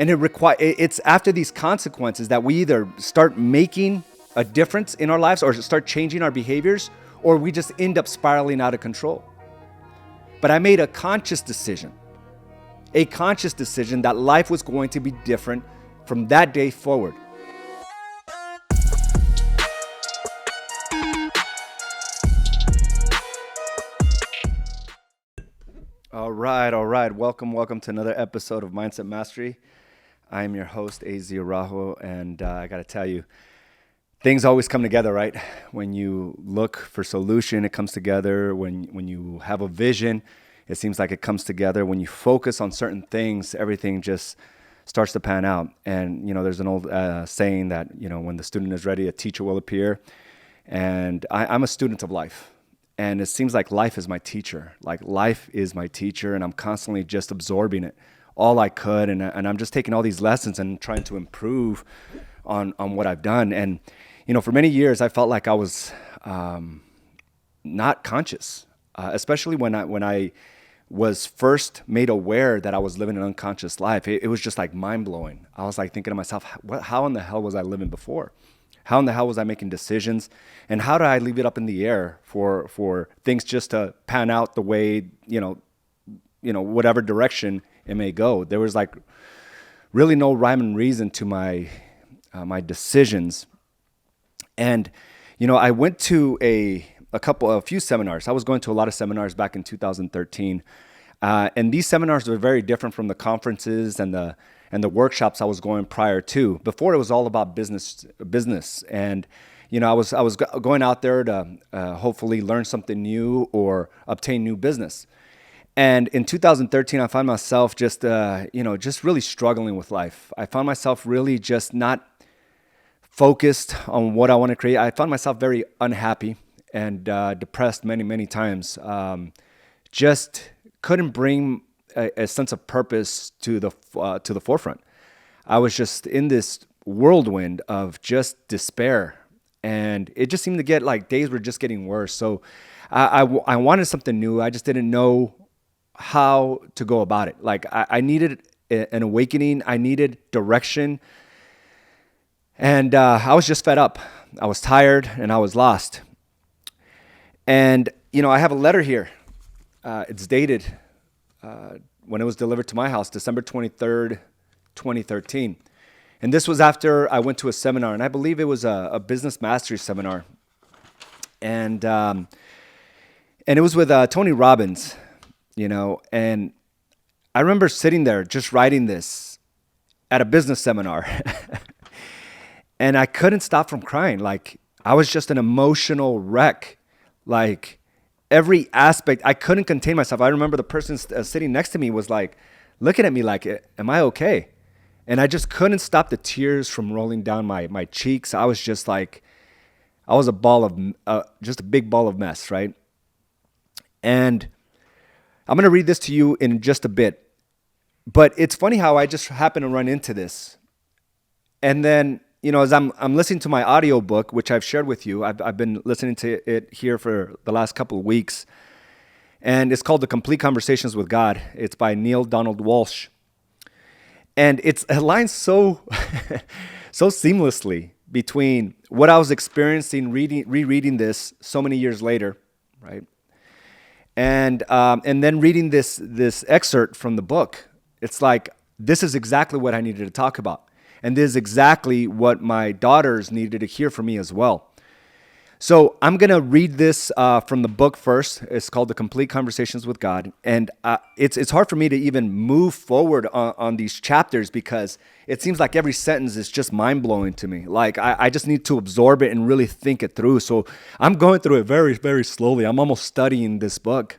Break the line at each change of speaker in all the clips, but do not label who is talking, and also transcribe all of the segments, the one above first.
And it's after these consequences that we either start making a difference in our lives or start changing our behaviors, or we just end up spiraling out of control. But I made a conscious decision that life was going to be different from that day forward. All right. Welcome to another episode of Mindset Mastery. I am your host, Araujo, and I got to tell you, things always come together, right? When you look for solution, it comes together. When you have a vision, it seems like it comes together. When you focus on certain things, everything just starts to pan out. And, there's an old saying that, when the student is ready, a teacher will appear. And I'm a student of life. And it seems like life is my teacher. Like life is my teacher, and I'm constantly just absorbing it all I could. And I'm just taking all these lessons and trying to improve on what I've done. And, for many years, I felt like I was not conscious, especially when I was first made aware that I was living an unconscious life. It was just like mind-blowing. I was like thinking to myself, how in the hell was I living before? How in the hell was I making decisions? And how did I leave it up in the air for things just to pan out the way, whatever direction it may go? There was like really no rhyme and reason to my decisions. And, I went to a few seminars. I was going to a lot of seminars back in 2013. And these seminars were very different from the conferences and the workshops I was going prior to. Before, it was all about business. And, I was going out there to hopefully learn something new or obtain new business. And in 2013, I found myself just really struggling with life. I found myself really just not focused on what I want to create. I found myself very unhappy and depressed many, many times. Just couldn't bring a sense of purpose to the forefront. I was just in this whirlwind of just despair, and it just seemed to get like days were just getting worse. So I wanted something new. I just didn't know how to go about it. Like I needed an awakening. I needed direction, and I was just fed up. I was tired and I was lost. And I have a letter here. It's dated when it was delivered to my house, December 23rd, 2013. And this was after I went to a seminar, and I believe it was a business mastery seminar. And it was with Tony Robbins, and I remember sitting there just writing this at a business seminar. And I couldn't stop from crying. Like I was just an emotional wreck. Like every aspect, I couldn't contain myself. I remember the person sitting next to me was like, looking at me like, am I okay? And I just couldn't stop the tears from rolling down my cheeks. I was just like, I was just a big ball of mess, right? And I'm going to read this to you in just a bit. But it's funny how I just happened to run into this. And then, as I'm listening to my audiobook, which I've shared with you, I've been listening to it here for the last couple of weeks. And it's called The Complete Conversations with God. It's by Neil Donald Walsh. And it aligns so seamlessly between what I was experiencing rereading this so many years later, right? And then reading this excerpt from the book. It's like, this is exactly what I needed to talk about. And this is exactly what my daughters needed to hear from me as well. So I'm going to read this from the book first. It's called The Complete Conversations with God. And it's hard for me to even move forward on these chapters because it seems like every sentence is just mind-blowing to me. Like I just need to absorb it and really think it through. So I'm going through it very, very slowly. I'm almost studying this book.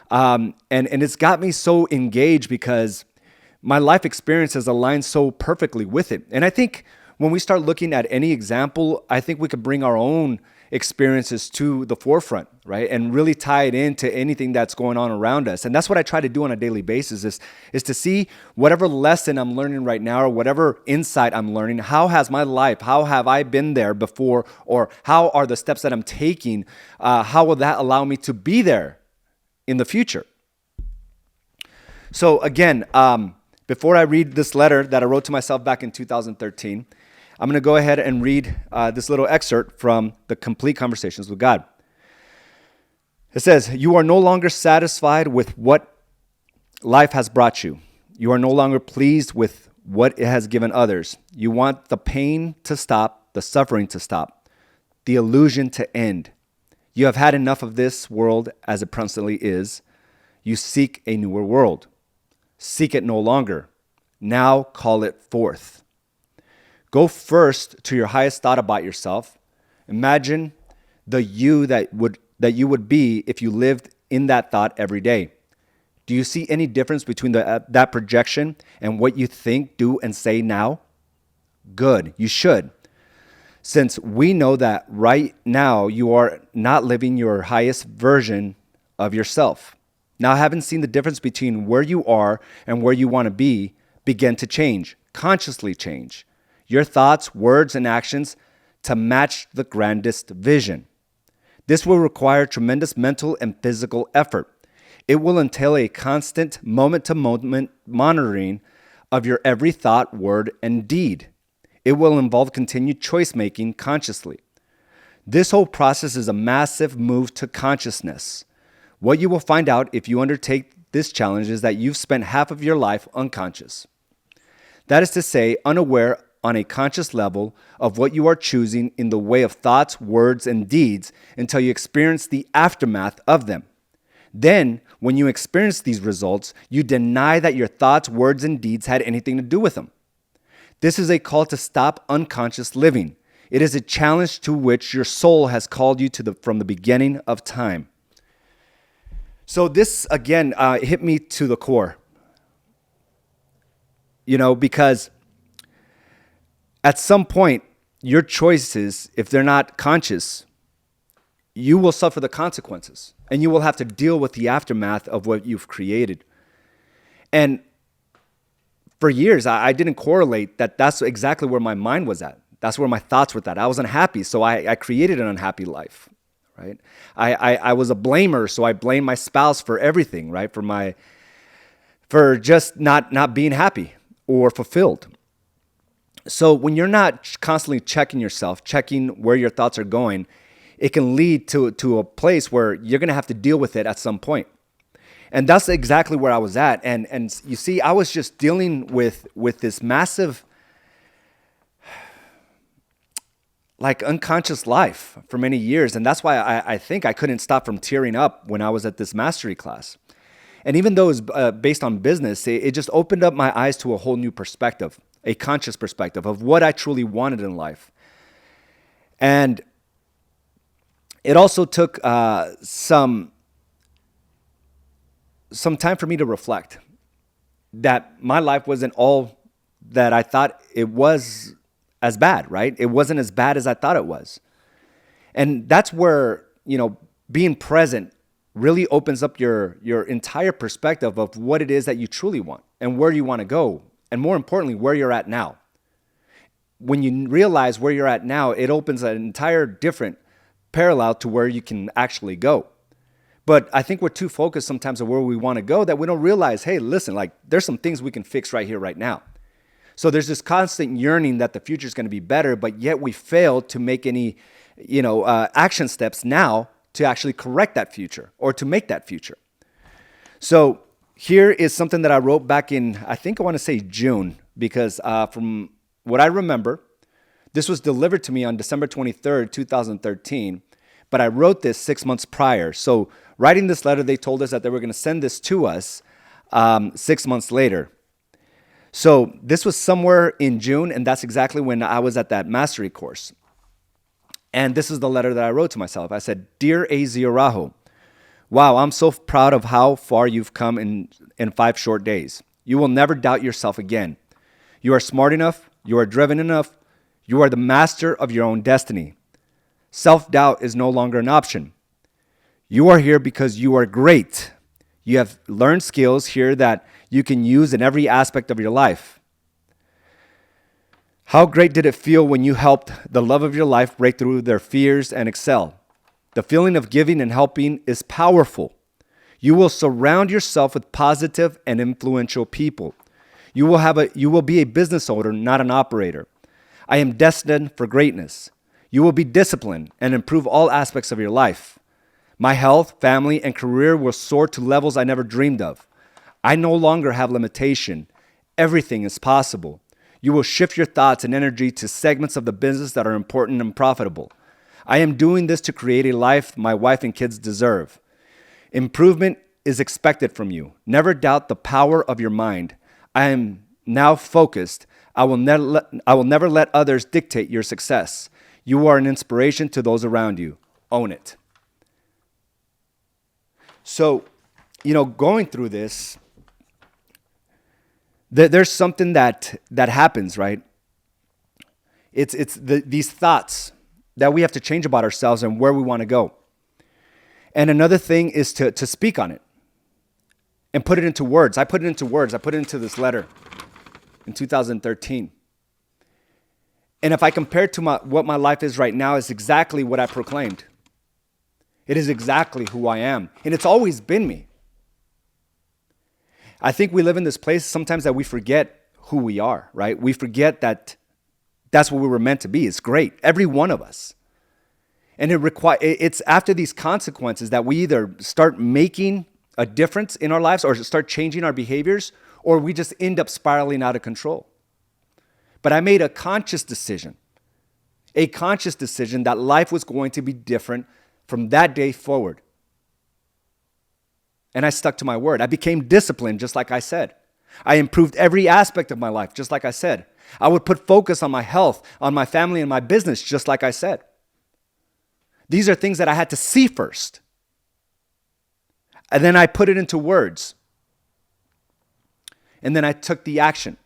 And it's got me so engaged because my life experiences align so perfectly with it. And I think when we start looking at any example, I think we could bring our own experiences to the forefront, right? And really tie it into anything that's going on around us. And that's what I try to do on a daily basis is to see whatever lesson I'm learning right now or whatever insight I'm learning, how has my life, how have I been there before, or how are the steps that I'm taking, how will that allow me to be there in the future? So again, Before I read this letter that I wrote to myself back in 2013, I'm going to go ahead and read this little excerpt from the Complete Conversations with God. It says, "You are no longer satisfied with what life has brought you. You are no longer pleased with what it has given others. You want the pain to stop, the suffering to stop, the illusion to end. You have had enough of this world as it presently is. You seek a newer world. Seek it no longer. Now call it forth. Go first to your highest thought about yourself. Imagine the you that you would be if you lived in that thought every day. Do you see any difference between that projection and what you think, do, and say now? Good, you should. Since we know that right now you are not living your highest version of yourself. Now, having seen the difference between where you are and where you want to be, begin to change, consciously change your thoughts, words, and actions to match the grandest vision. This will require tremendous mental and physical effort. It will entail a constant moment-to-moment monitoring of your every thought, word, and deed. It will involve continued choice-making consciously. This whole process is a massive move to consciousness. What you will find out if you undertake this challenge is that you've spent half of your life unconscious. That is to say, unaware on a conscious level of what you are choosing in the way of thoughts, words, and deeds until you experience the aftermath of them. Then, when you experience these results, you deny that your thoughts, words, and deeds had anything to do with them. This is a call to stop unconscious living. It is a challenge to which your soul has called you from the beginning of time. So this, again, hit me to the core. Because at some point, your choices, if they're not conscious, you will suffer the consequences. And you will have to deal with the aftermath of what you've created. And for years, I didn't correlate that that's exactly where my mind was at. That's where my thoughts were at. I was unhappy, so I created an unhappy life, right? I was a blamer, so I blamed my spouse for everything, right? For just not being happy or fulfilled. So when you're not constantly checking yourself, checking where your thoughts are going, it can lead to a place where you're going to have to deal with it at some point. And that's exactly where I was at. And you see, I was just dealing with this massive, unconscious life for many years. And that's why I think I couldn't stop from tearing up when I was at this mastery class. And even though it was based on business, it just opened up my eyes to a whole new perspective, a conscious perspective of what I truly wanted in life. And it also took some time for me to reflect that my life wasn't all that I thought it was as bad, right? It wasn't as bad as I thought it was. And that's where, being present really opens up your entire perspective of what it is that you truly want and where you want to go. And more importantly, where you're at now. When you realize where you're at now, it opens an entire different parallel to where you can actually go. But I think we're too focused sometimes on where we want to go that we don't realize, hey, listen, there's some things we can fix right here, right now. So there's this constant yearning that the future is going to be better, but yet we fail to make any, action steps now to actually correct that future or to make that future. So here is something that I wrote back in, I think I want to say June, because from what I remember, this was delivered to me on December 23rd, 2013, but I wrote this 6 months prior. So writing this letter, they told us that they were going to send this to us 6 months later. So this was somewhere in June, and that's exactly when I was at that mastery course. And this is the letter that I wrote to myself. I said, "Dear A.Z. Araujo, wow, I'm so proud of how far you've come in 5 short days. You will never doubt yourself again. You are smart enough. You are driven enough. You are the master of your own destiny. Self-doubt is no longer an option. You are here because you are great. You have learned skills here that you can use in every aspect of your life. How great did it feel when you helped the love of your life break through their fears and excel? The feeling of giving and helping is powerful. You will surround yourself with positive and influential people. You will be a business owner, not an operator. I am destined for greatness. You will be disciplined and improve all aspects of your life. My health, family, and career will soar to levels I never dreamed of. I no longer have limitation. Everything is possible. You will shift your thoughts and energy to segments of the business that are important and profitable. I am doing this to create a life my wife and kids deserve. Improvement is expected from you. Never doubt the power of your mind. I am now focused. I will never let others dictate your success. You are an inspiration to those around you. Own it. So, going through this, there's something that happens, right? It's these thoughts that we have to change about ourselves and where we want to go. And another thing is to speak on it and put it into words. I put it into words. I put it into this letter in 2013. And if I compare it to what my life is right now, it's exactly what I proclaimed. It is exactly who I am. And it's always been me. I think we live in this place sometimes that we forget who we are, right? We forget that that's what we were meant to be. It's great. Every one of us. And it's after these consequences that we either start making a difference in our lives or start changing our behaviors, or we just end up spiraling out of control. But I made a conscious decision that life was going to be different from that day forward. And I stuck to my word. I became disciplined, just like I said. I improved every aspect of my life, just like I said. I would put focus on my health, on my family, and my business, just like I said. These are things that I had to see first. And then I put it into words. And then I took the action,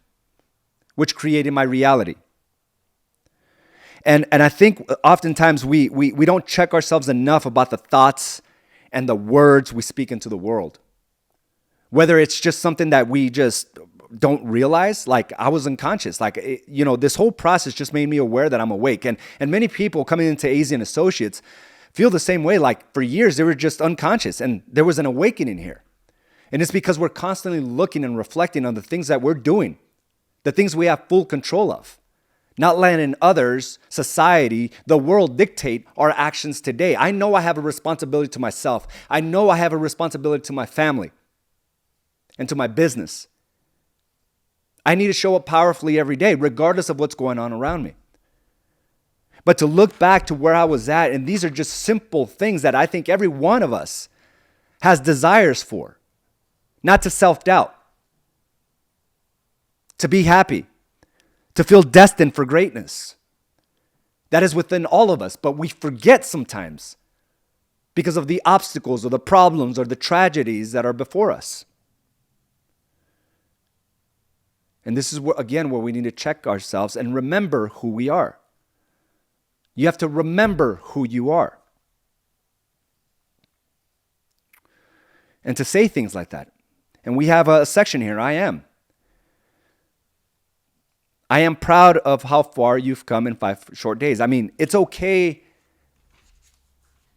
which created my reality. And I think oftentimes we don't check ourselves enough about the thoughts and the words we speak into the world. Whether it's just something that we just don't realize, like I was unconscious. This whole process just made me aware that I'm awake. And many people coming into AZ and Associates feel the same way. Like for years, they were just unconscious and there was an awakening here. And it's because we're constantly looking and reflecting on the things that we're doing, the things we have full control of. Not letting others, society, the world dictate our actions today. I know I have a responsibility to myself. I know I have a responsibility to my family and to my business. I need to show up powerfully every day, regardless of what's going on around me. But to look back to where I was at, and these are just simple things that I think every one of us has desires for. Not to self-doubt, to be happy, to feel destined for greatness. That is within all of us, but we forget sometimes because of the obstacles or the problems or the tragedies that are before us. And this is where we need to check ourselves and remember who we are. You have to remember who you are. And to say things like that. And we have a section here, I am. I am proud of how far you've come in 5 short days. I mean, it's okay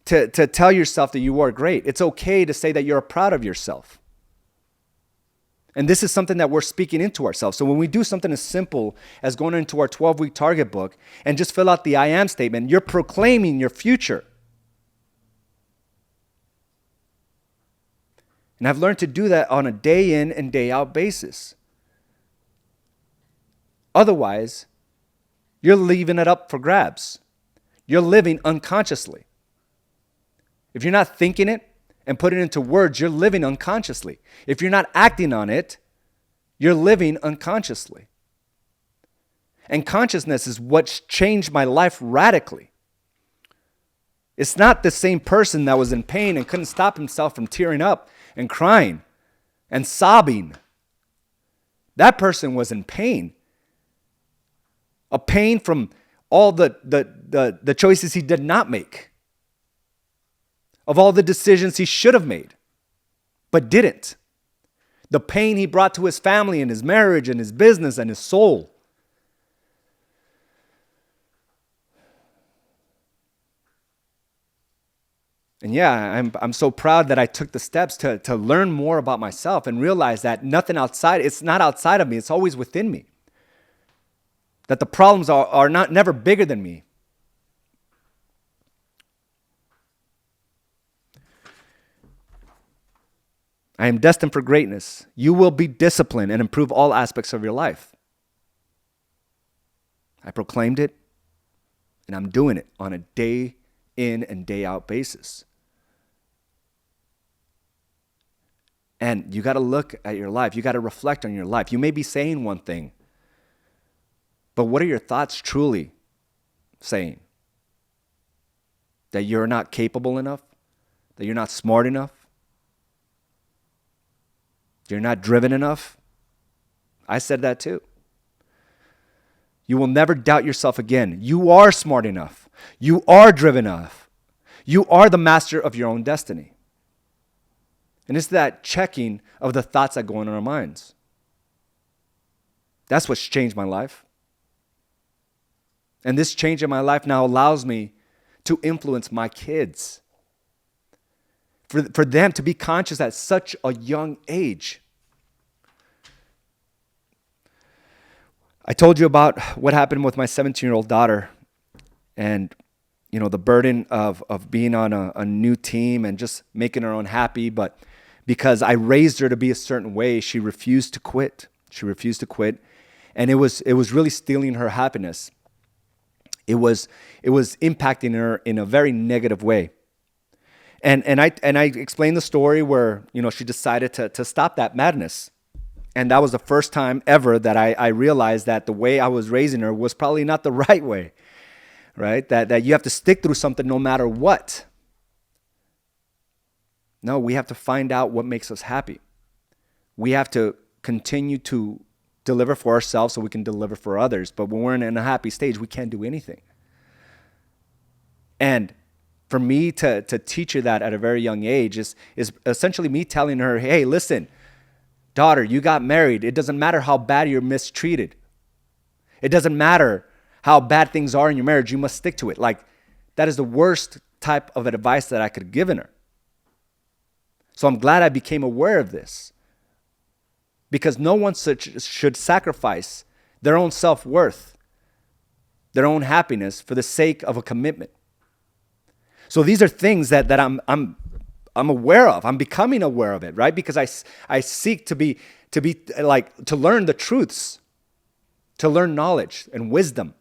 to tell yourself that you are great. It's okay to say that you're proud of yourself. And this is something that we're speaking into ourselves. So when we do something as simple as going into our 12-week target book and just fill out the I am statement, you're proclaiming your future. And I've learned to do that on a day in and day out basis. Otherwise, you're leaving it up for grabs. You're living unconsciously. If you're not thinking it and putting it into words, you're living unconsciously. If you're not acting on it, you're living unconsciously. And consciousness is what's changed my life radically. It's not the same person that was in pain and couldn't stop himself from tearing up and crying and sobbing. That person was in pain. A pain from all the choices he did not make. Of all the decisions he should have made, but didn't. The pain he brought to his family and his marriage and his business and his soul. And yeah, I'm so proud that I took the steps to learn more about myself and realize that nothing outside, it's not outside of me, it's always within me. That the problems are never bigger than me. I am destined for greatness. You will be disciplined and improve all aspects of your life. I proclaimed it, and I'm doing it on a day in and day out basis. And you got to look at your life. You got to reflect on your life. You may be saying one thing, but what are your thoughts truly saying? That you're not capable enough? That you're not smart enough? You're not driven enough? I said that too. You will never doubt yourself again. You are smart enough. You are driven enough. You are the master of your own destiny. And it's that checking of the thoughts that go on in our minds. That's what's changed my life. And this change in my life now allows me to influence my kids. For them to be conscious at such a young age. I told you about what happened with my 17-year-old daughter. And the burden of being on a new team and just making her unhappy. But because I raised her to be a certain way, she refused to quit. And it was really stealing her happiness. It was impacting her in a very negative way. And I explained the story where, she decided to stop that madness. And that was the first time ever that I realized that the way I was raising her was probably not the right way. Right? That you have to stick through something no matter what. No, we have to find out what makes us happy. We have to continue to deliver for ourselves so we can deliver for others. But when we're in a happy stage, we can't do anything. And for me to teach her that at a very young age is essentially me telling her, hey, listen, daughter, you got married. It doesn't matter how bad you're mistreated. It doesn't matter how bad things are in your marriage. You must stick to it. Like, that is the worst type of advice that I could have given her. So I'm glad I became aware of this. Because no one should sacrifice their own self-worth, their own happiness for the sake of a commitment. So these are things that I'm aware of. I'm becoming aware of it, right? Because I seek to learn the truths, to learn knowledge and wisdom.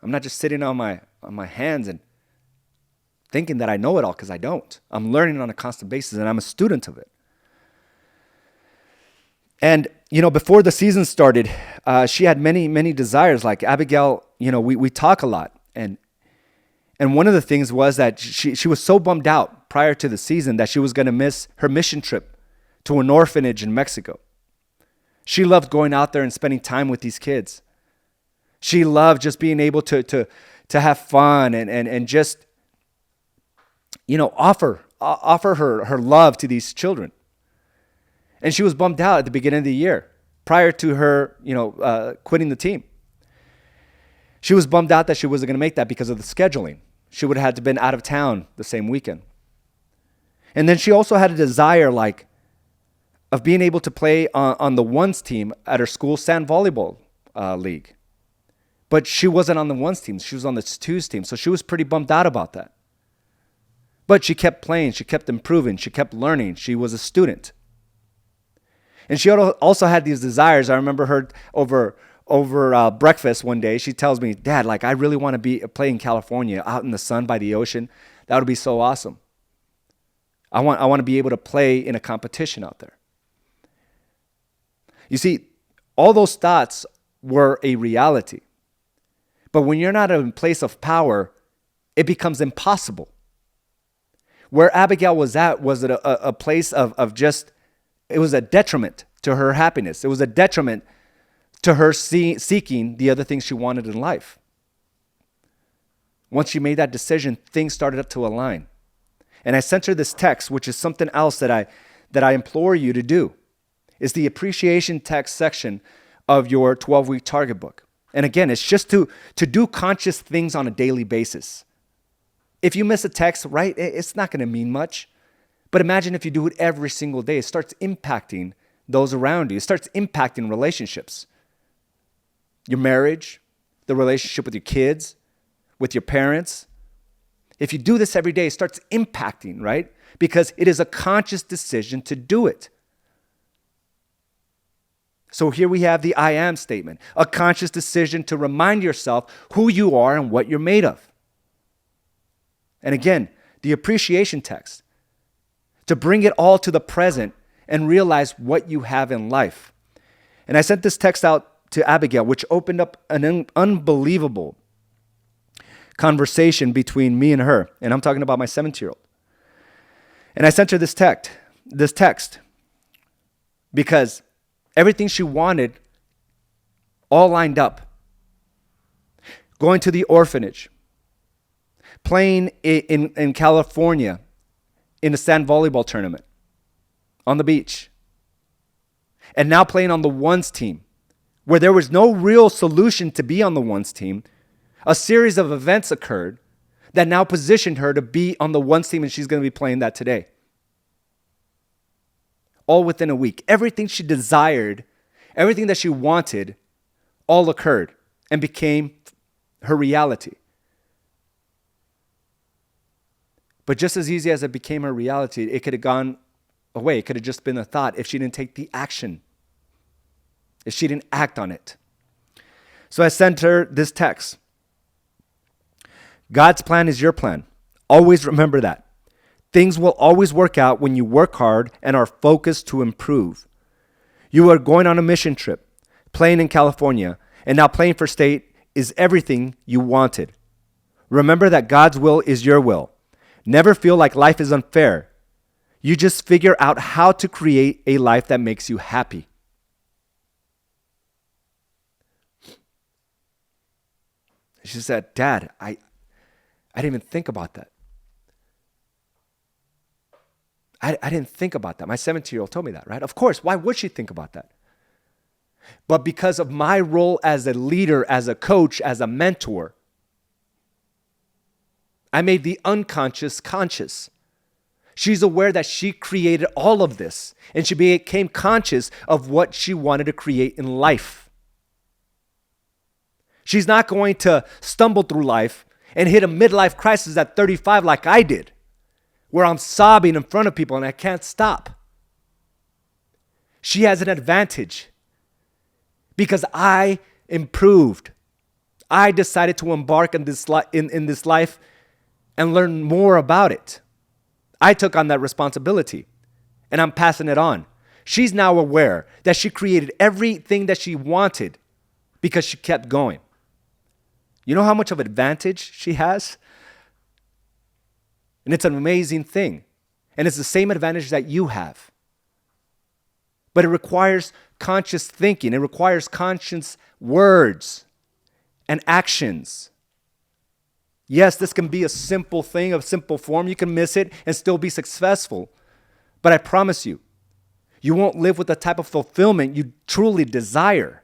I'm not just sitting on my hands and thinking that I know it all, because I don't. I'm learning on a constant basis, and I'm a student of it. And, before the season started, she had many, many desires. Like Abigail, we talk a lot. And one of the things was that she was so bummed out prior to the season that she was going to miss her mission trip to an orphanage in Mexico. She loved going out there and spending time with these kids. She loved just being able to have fun and just, offer her love to these children. And she was bummed out at the beginning of the year, prior to her, quitting the team. She was bummed out that she wasn't going to make that because of the scheduling. She would have had to been out of town the same weekend. And then she also had a desire, of being able to play on the ones team at her school sand volleyball league. But she wasn't on the ones team. She was on the twos team. So she was pretty bummed out about that. But she kept playing. She kept improving. She kept learning. She was a student. And she also had these desires. I remember her over breakfast one day. She tells me, Dad, I really want to play in California, out in the sun by the ocean. That would be so awesome. I want to be able to play in a competition out there. You see, all those thoughts were a reality. But when you're not in a place of power, it becomes impossible. Where Abigail was at was a place of just, it was a detriment to her happiness. It was a detriment to her seeking the other things she wanted in life. Once she made that decision, things started to align. And I sent her this text, which is something else that I implore you to do. It's the appreciation text section of your 12-week target book. And again, it's just to do conscious things on a daily basis. If you miss a text, right, it's not going to mean much. But imagine if you do it every single day. It starts impacting those around you. It starts impacting relationships. Your marriage, the relationship with your kids, with your parents. If you do this every day, it starts impacting, right? Because it is a conscious decision to do it. So here we have the I am statement, a conscious decision to remind yourself who you are and what you're made of. And again, the appreciation text, to bring it all to the present and realize what you have in life. And I sent this text out to Abigail, which opened up an unbelievable conversation between me and her. And I'm talking about my 17-year-old. And I sent her this text because everything she wanted all lined up. Going to the orphanage, playing in California in a sand volleyball tournament on the beach, and now playing on the ones team, where there was no real solution to be on the ones team. A series of events occurred that now positioned her to be on the ones team, and she's going to be playing that today. All within a week. Everything she desired, everything that she wanted, all occurred and became her reality. But just as easy as it became her reality, it could have gone away. It could have just been a thought if she didn't take the action, if she didn't act on it. So I sent her this text. God's plan is your plan. Always remember that. Things will always work out when you work hard and are focused to improve. You are going on a mission trip, playing in California, and now playing for state is everything you wanted. Remember that God's will is your will. Never feel like life is unfair. You just figure out how to create a life that makes you happy. She said, Dad, I didn't even think about that. I didn't think about that. My 17-year-old told me that, right? Of course, why would she think about that? But because of my role as a leader, as a coach, as a mentor, I made the unconscious conscious. She's aware that she created all of this, and she became conscious of what she wanted to create in life. She's not going to stumble through life and hit a midlife crisis at 35 like I did, where I'm sobbing in front of people and I can't stop. She has an advantage because I improved. I decided to embark in this life and learn more about it. I took on that responsibility and I'm passing it on. She's now aware that she created everything that she wanted because she kept going. You know how much of an advantage she has? And it's an amazing thing. And it's the same advantage that you have. But it requires conscious thinking. It requires conscious words and actions. Yes, this can be a simple thing, a simple form. You can miss it and still be successful. But I promise you, you won't live with the type of fulfillment you truly desire.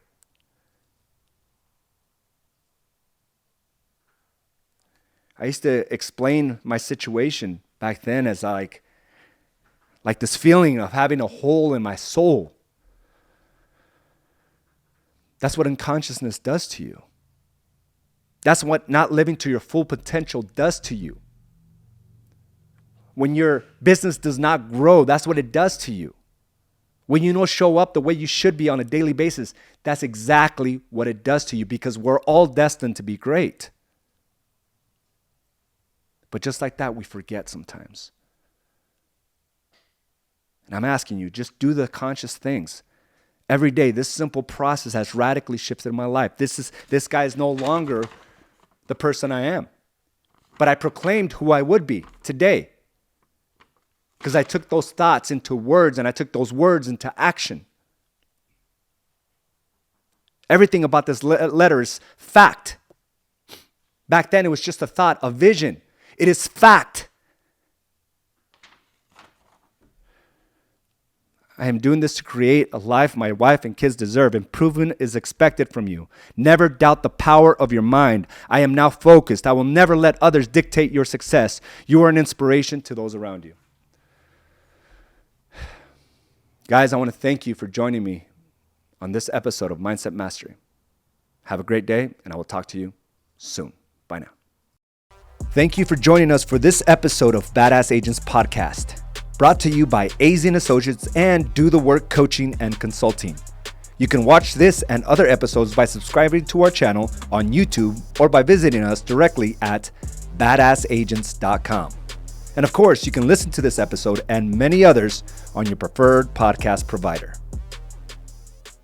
I used to explain my situation back then as like this feeling of having a hole in my soul. That's what unconsciousness does to you. That's what not living to your full potential does to you. When your business does not grow, that's what it does to you. When you don't show up the way you should be on a daily basis, that's exactly what it does to you because we're all destined to be great. But just like that, we forget sometimes. And I'm asking you, just do the conscious things. Every day, this simple process has radically shifted my life. This guy is no longer the person I am. But I proclaimed who I would be today. Because I took those thoughts into words and I took those words into action. Everything about this letter is fact. Back then, it was just a thought, a vision. It is fact. I am doing this to create a life my wife and kids deserve. Improvement is expected from you. Never doubt the power of your mind. I am now focused. I will never let others dictate your success. You are an inspiration to those around you. Guys, I want to thank you for joining me on this episode of Mindset Mastery. Have a great day, and I will talk to you soon. Bye now. Thank you for joining us for this episode of Badass Agents Podcast, brought to you by AZ & Associates and Do the Work Coaching and Consulting. You can watch this and other episodes by subscribing to our channel on YouTube or by visiting us directly at badassagents.com. And of course, you can listen to this episode and many others on your preferred podcast provider.